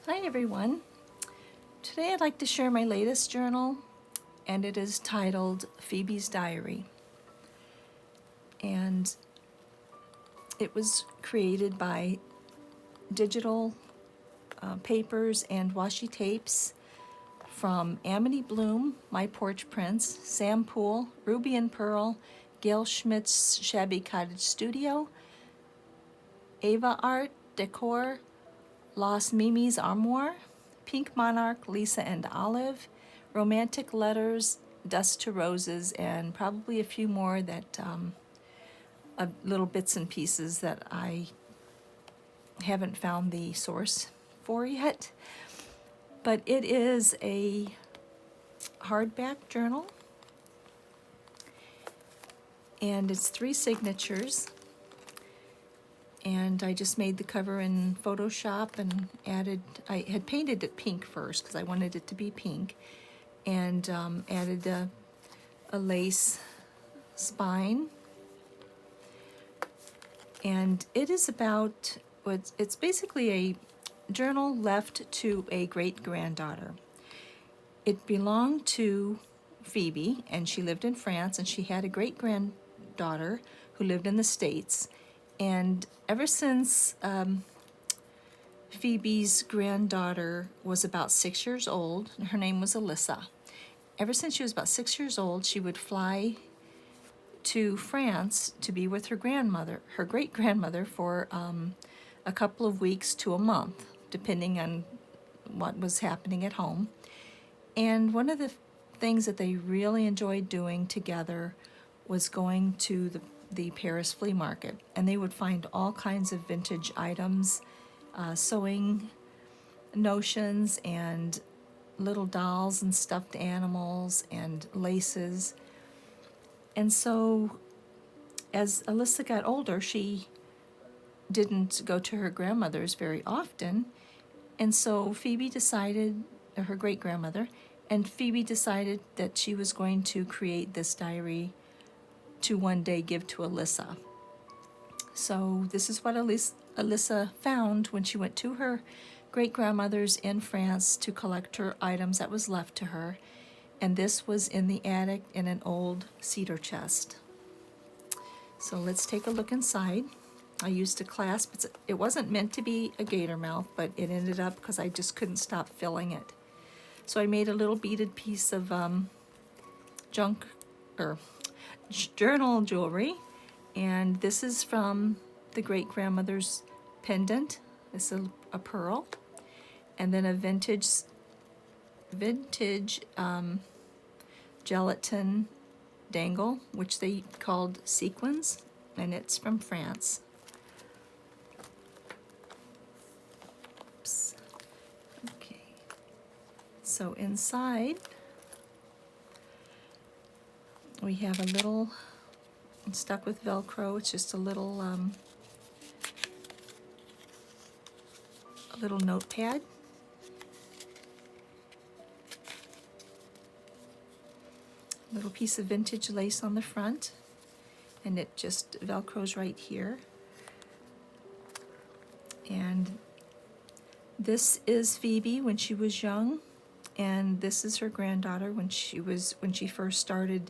Hi everyone. Today I'd like to share my latest journal, and it is titled Phoebe's Diary. And it was created by digital papers and washi tapes from AmityBloom, Myporchprints, SamPoole, Rubyandpearl, Gail Schmidt's ShabbyCottageStudio, AvartDecor, Losmimisarmoire, PinkMonarch, LisaandOlive, RomanticLetters, DusttoRoses, and probably a few more that little bits and pieces that I haven't found the source for yet. But it is a hardback journal, and it's 3 signatures. And I just made the cover in Photoshop and I had painted it pink first because I wanted it to be pink, and added a lace spine. And it is about, it's basically a journal left to a great-granddaughter. It belonged to Phoebe, and she lived in France, and she had a great-granddaughter who lived in the States. And ever since Phoebe's granddaughter was about 6 years old, her name was Alyssa. Ever since she was about 6 years old, she would fly to France to be with her grandmother, her great-grandmother, for a couple of weeks to a month, depending on what was happening at home. And one of the things that they really enjoyed doing together was going to the Paris flea market, and they would find all kinds of vintage items, sewing notions and little dolls and stuffed animals and laces. And so as Alyssa got older, she didn't go to her grandmother's very often, and so Phoebe decided, or her great-grandmother, and Phoebe decided that she was going to create this diary to one day give to Alyssa. So this is what Alyssa found when she went to her great-grandmother's in France to collect her items that was left to her. And this was in the attic in an old cedar chest. So let's take a look inside. I used a clasp. It wasn't meant to be a gator mouth, but it ended up because I just couldn't stop filling it. So I made a little beaded piece of journal jewelry, and this is from the great-grandmother's pendant. This is a pearl, and then a vintage gelatin dangle, which they called sequins, and it's from France. Oops. Okay, so inside we have a little, stuck with Velcro, it's just a little notepad. A little piece of vintage lace on the front, and it just Velcros right here. And this is Phoebe when she was young, and this is her granddaughter when she first started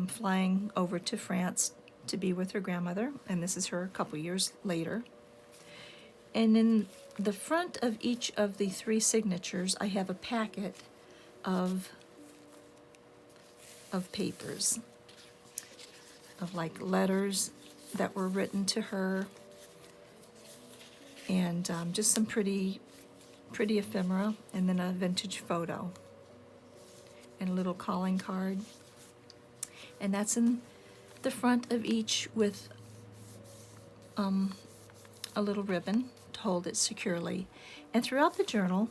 flying over to France to be with her grandmother, and this is her a couple years later. And in the front of each of the 3 signatures, I have a packet of papers, of like letters that were written to her, and just some pretty ephemera, and then a vintage photo, and a little calling card. And that's in the front of each with a little ribbon to hold it securely. And throughout the journal,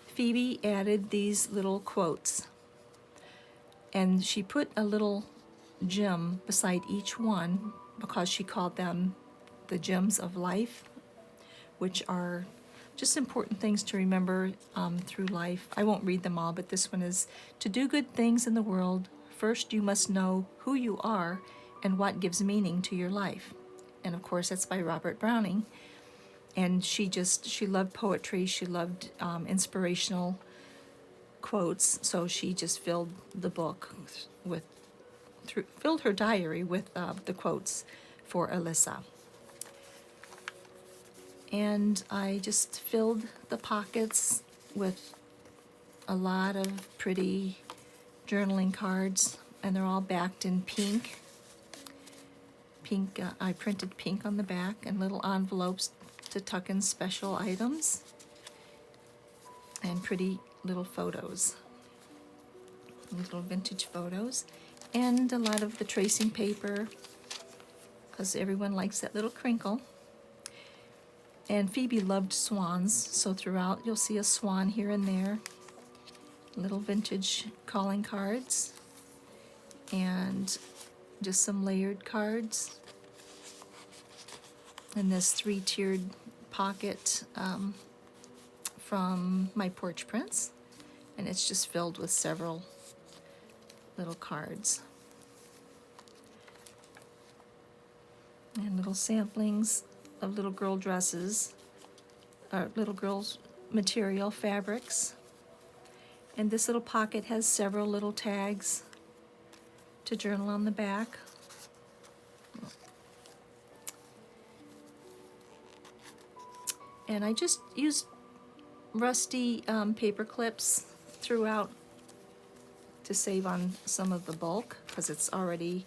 Phoebe added these little quotes, and she put a little gem beside each one because she called them the gems of life, which are just important things to remember through life. I won't read them all, but this one is, to do good things in the world, first you must know who you are and what gives meaning to your life. And of course that's by Robert Browning. And she loved poetry, she loved inspirational quotes, so she just filled the book filled her diary with the quotes for Alyssa. And I just filled the pockets with a lot of pretty journaling cards, and they're all backed in pink. I printed pink on the back and little envelopes to tuck in special items, and pretty little photos, little vintage photos, and a lot of the tracing paper, because everyone likes that little crinkle. And Phoebe loved swans, so throughout you'll see a swan here and there. Little vintage calling cards, and just some layered cards. And this 3-tiered pocket from Myporchprints, and it's just filled with several little cards. And little samplings of little girl dresses, or little girls' material fabrics. And this little pocket has several little tags to journal on the back. And I just used rusty paper clips throughout to save on some of the bulk, because it's already,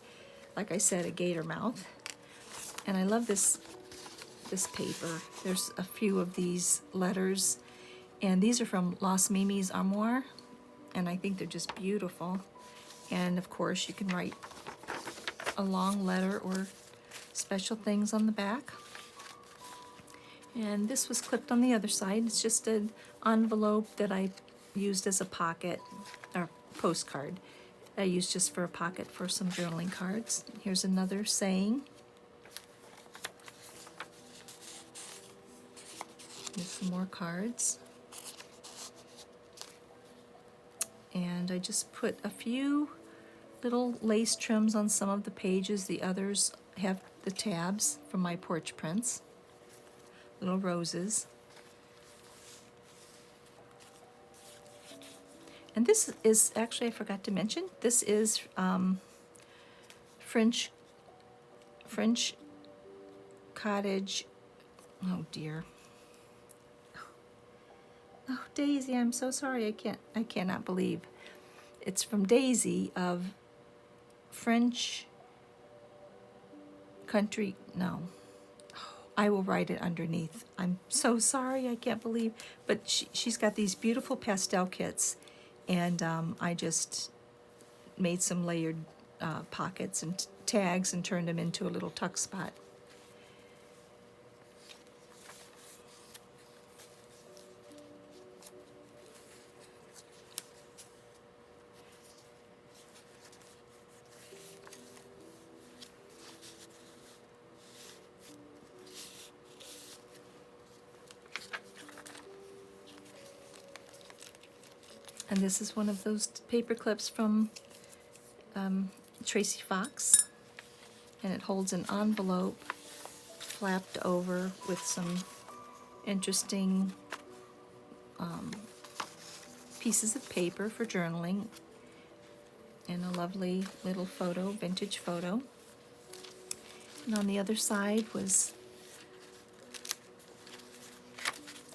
like I said, a gator mouth. And I love this paper. There's a few of these letters, and these are from Losmimisarmoire, and I think they're just beautiful. And of course you can write a long letter or special things on the back. And this was clipped on the other side. It's just an envelope that I used as a pocket, or postcard. I used just for a pocket for some journaling cards. Here's another saying. Here's some more cards. And I just put a few little lace trims on some of the pages. The others have the tabs from Myporchprints. Little roses. And this is, actually I forgot to mention, this is French Cottage, oh dear. Oh, Daisy, I'm so sorry, I cannot believe. It's from Daisy of French Country, no. I will write it underneath. I'm so sorry, I can't believe. But she's got these beautiful pastel kits, and I just made some layered pockets and tags and turned them into a little tuck spot. And this is one of those paper clips from Tracy Fox, and it holds an envelope flapped over with some interesting pieces of paper for journaling, and a lovely little photo, vintage photo. And on the other side was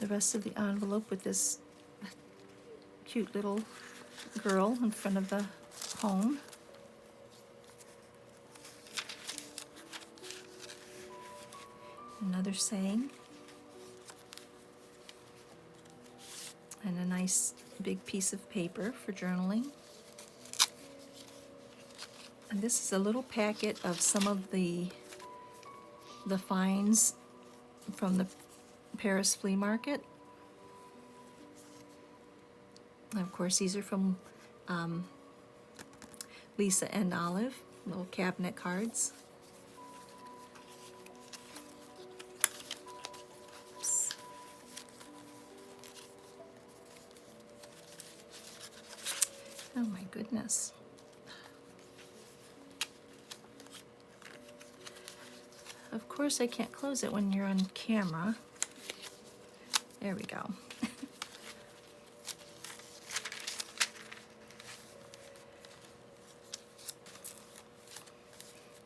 the rest of the envelope with this cute little girl in front of the home. Another saying. And a nice big piece of paper for journaling. And this is a little packet of some of the finds from the Paris flea market. And of course, these are from LisaandOlive, little cabinet cards. Oops. Oh my goodness. Of course, I can't close it when you're on camera. There we go.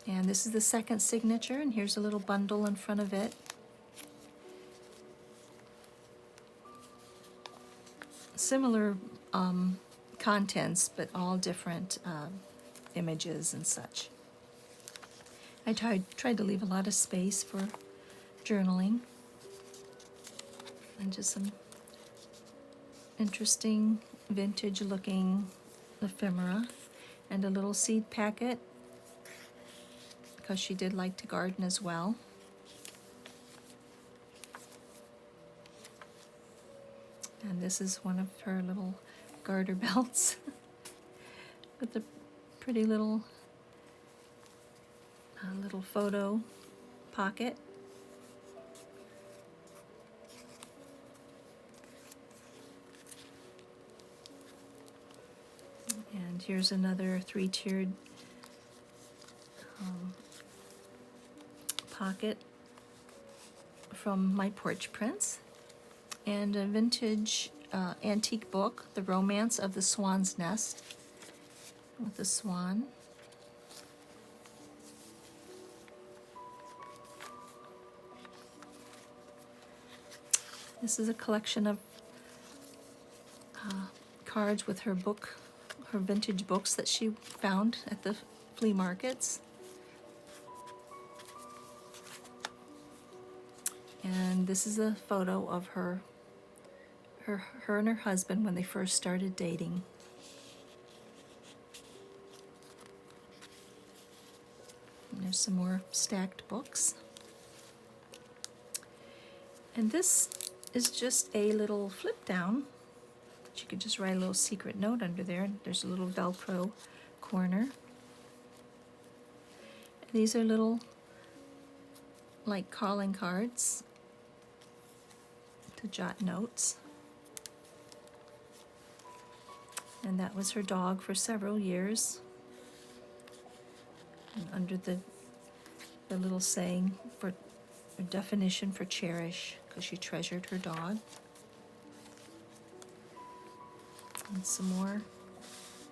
And this is the second signature, and here's a little bundle in front of it. Similar contents, but all different images and such. I tried to leave a lot of space for journaling, and just some interesting vintage looking ephemera, and a little seed packet, because she did like to garden as well. And this is one of her little garter belts with a pretty little photo pocket. And here's another three-tiered pocket from Myporchprints, and a vintage antique book, The Romance of the Swan's Nest, with the swan. This is a collection of cards with her vintage books that she found at the flea markets. And this is a photo of her and her husband when they first started dating. And there's some more stacked books. And this is just a little flip down that you could just write a little secret note under there. There's a little Velcro corner. And these are little, like, calling cards to jot notes. And that was her dog for several years. And under the little saying for a definition for cherish, because she treasured her dog. And some more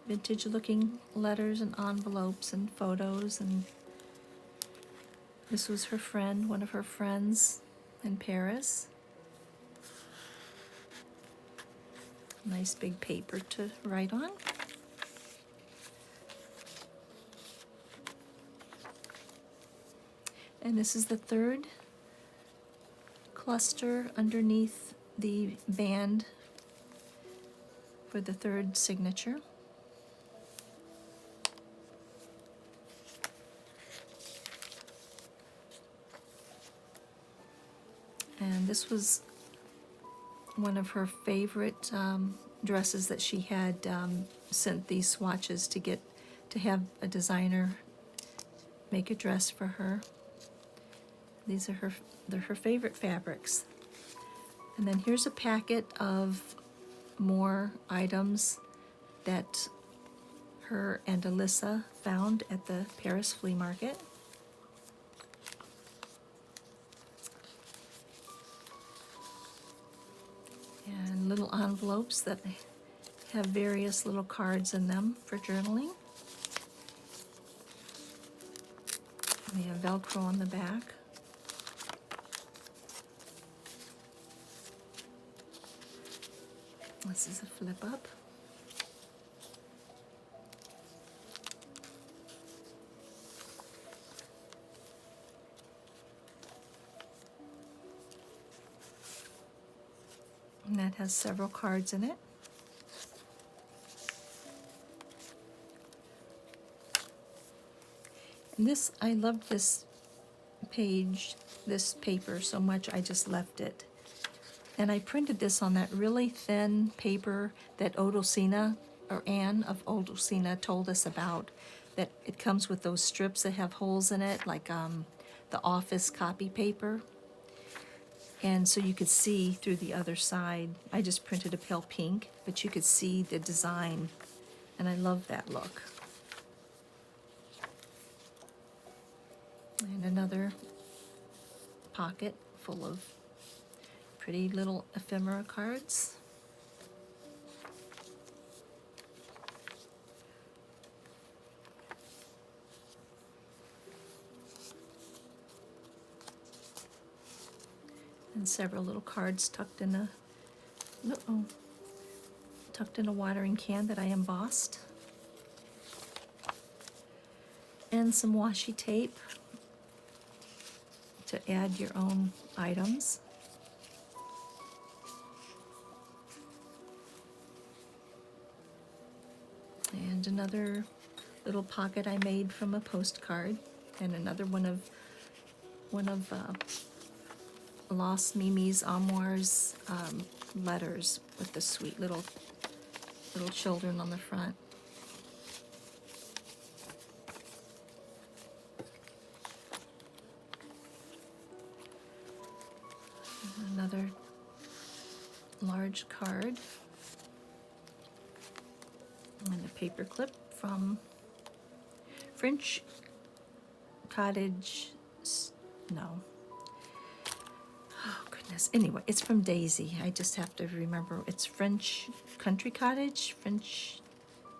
vintage looking letters and envelopes and photos. And this was her friend, one of her friends in Paris. Nice big paper to write on. And this is the third cluster underneath the band for the third signature. And this was one of her favorite dresses that she had sent these swatches to have a designer make a dress for her. These are they're her favorite fabrics. And then here's a packet of more items that her and Alyssa found at the Paris flea market. And little envelopes that have various little cards in them for journaling. And they have Velcro on the back. This is a flip up. And that has several cards in it. And this, I loved this page, this paper so much I just left it. And I printed this on that really thin paper that Odulcina, or Anne of Odulcina, told us about. That it comes with those strips that have holes in it, like the office copy paper. And so you could see through the other side. I just printed a pale pink, but you could see the design. And I love that look. And another pocket full of pretty little ephemera cards. And several little cards tucked in a watering can that I embossed. And some washi tape to add your own items. And another little pocket I made from a postcard, and another one of Losmimisarmoire's letters with the sweet little children on the front. Another large card and a paper clip from French Cottage. No. Oh goodness. Anyway, it's from Daisy. I just have to remember. It's French Country Cottage. French.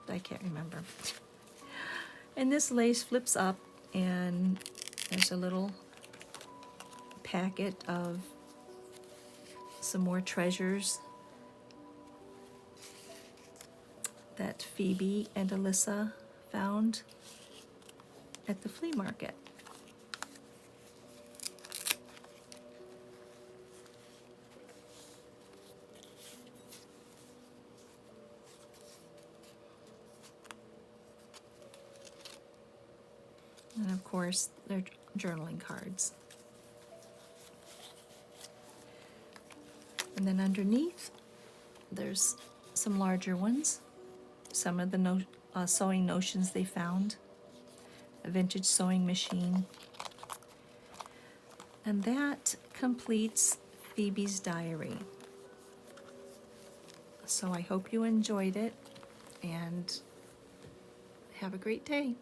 I can't remember. And this lace flips up, and there's a little packet of some more treasures that Phoebe and Alyssa found at the flea market. And of course, they're journaling cards. And then underneath, there's some larger ones. Some of the sewing notions they found. A vintage sewing machine. And that completes Phoebe's diary. So I hope you enjoyed it, and have a great day.